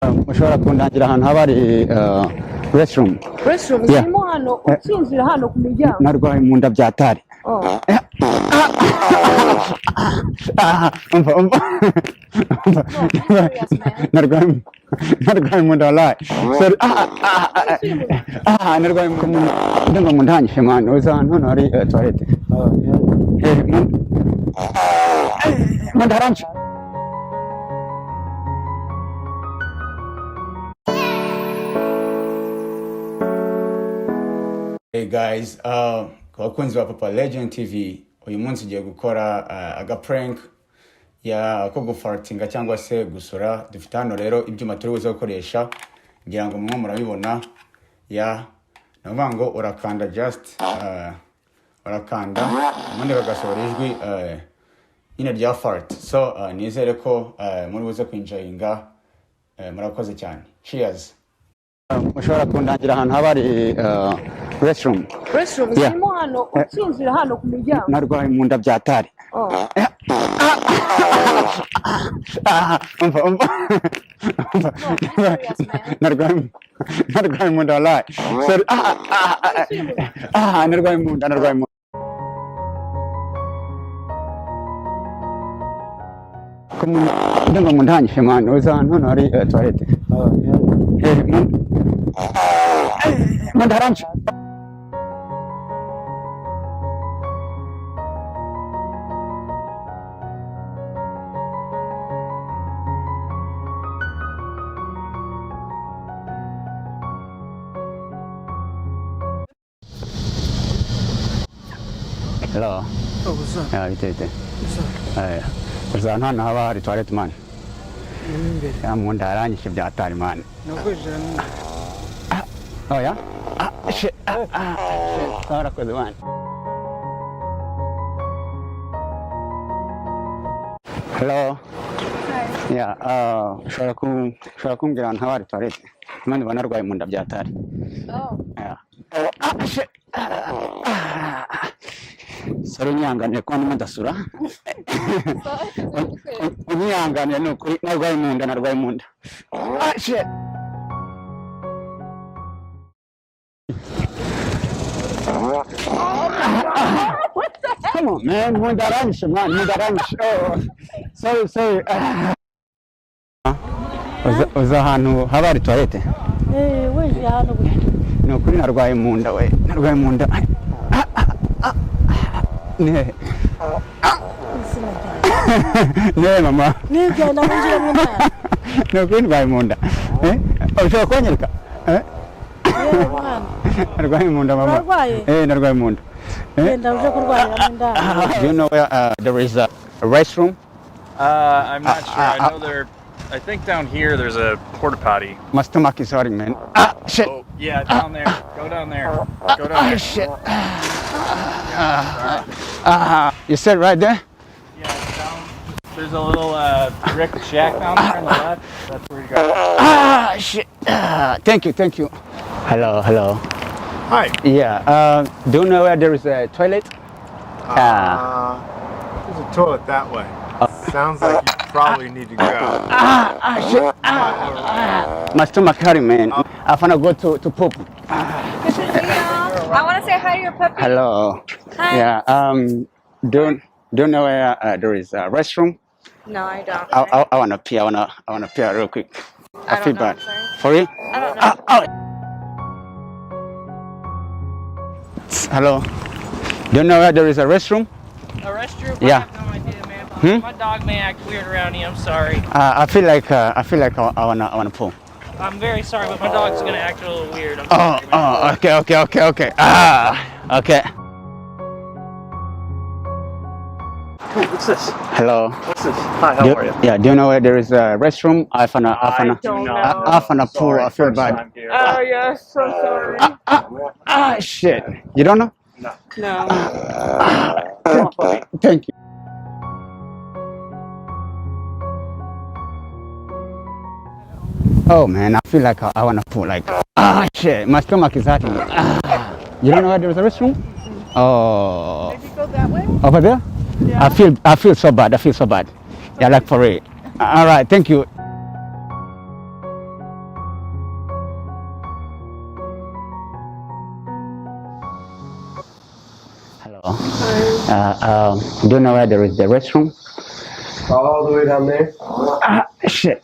Ushobora kundangira ahantu haba hari restroom zirimo hano ukinjira hano ku muryango. narwaye mu nda byatari. narwaye mu nda wallahi. Sorry. Narwaye ndumva mu nda hanyishe man. Uza hano hari toilette. Mu nda haranyishe. Hey guys, abakunzi ba Papa Legend TV, uyu munsi ugiye gukora aga prank ya ko gufartinga cyangwa se gusura. Dufite hano rero ibyuma turi buze gukoresha, ngira ngo mwe murabibona. Navuga ngo urakanda just urakanda ubundi bagasohora ijwi nyine rya fart. So nizere ko muri buze kwinjoyinga. Murakoze cyane. Cheers. Ushobora kundangira ahantu haba hari restroom zirimo hano ukinjira hano ku muryango. narwaye mu nda byatari. narwaye mu nda wallahi. Sorry. narwaye mu nda. Ndumva mu nda hanyishe man. Uza hano hari toilette. Mu nda haranyishe. Hello. Oh, what's up? Bite. What's up? Uza hano haba hari toilette man. Mu nda haranyishe byatari man. Oh yeah? Shit. Warakoze man. Hello. Hi. Yeah, ushobora kumbwira ahantu haba hari toilette? Mani banarwaye mu nda byatari. Yeah. Shit. Sorry nyanganire ko ndimo ndasura. Nyanganire no kuri narwaye mu nda. Shit. Come on, man. Mu nda haranyishe man. Oh, sorry. Uza ahantu haba hari toilette? Weje hano gute? Ni ukuri narwaye mu nda we. Narwaye mu nda. Ne mama. Nibyo namunjira mu nda. Ni ukuri narwaye mu nda. Ushobora kunyereka? Narwaye mu nda mama. Narwaye mu nda. Genda uje kurwarira mu nda. Do you know where there is a restroom? I'm not sure. I know I think down here there's a porta potty. My stomach is hurting, man. Shit. Oh, yeah, down there. Go down there. Go down there. Shit. You said right there? Yeah, down. There's a little brick shack down there on the left. That's where you go. Shit. Thank you. Hello. Hi. Yeah. Do you know where there is a toilet? There's a toilet that way. Sounds like you probably need to go. Shit. My stomach hurting, man. I wanna go to poop. I want to say hi to your puppy. Hello. Hi. Yeah. Do you know where there is a restroom? No, I don't. I wanna pee. I wanna pee real quick. I feel bad. I'm sorry. For real? I don't know. Hello. Do you know where there is a restroom? A restroom? Yeah. I have no idea, man. My dog may act weird around here. I'm sorry. I feel like I wanna pull. I'm very sorry, but my dog's gonna act a little weird. I'm sorry, man. Okay. Okay. Hey, what's this? Hello. What's this? Hi, how are you? Yeah. Do you know where there is a restroom? I don't know. pull. I feel bad. Oh, yeah, so sorry. Shit. You don't know? No. No. Come on, puppy. Thank you. Oh man, I feel like I wanna pull. Like, shit, my stomach is hurting. You don't know where there is a restroom? Oh. Maybe go that way? Over there? Yeah. I feel so bad. Yeah, like for real. All right, thank you. Do you know where there is the restroom? All the way down there. Shit.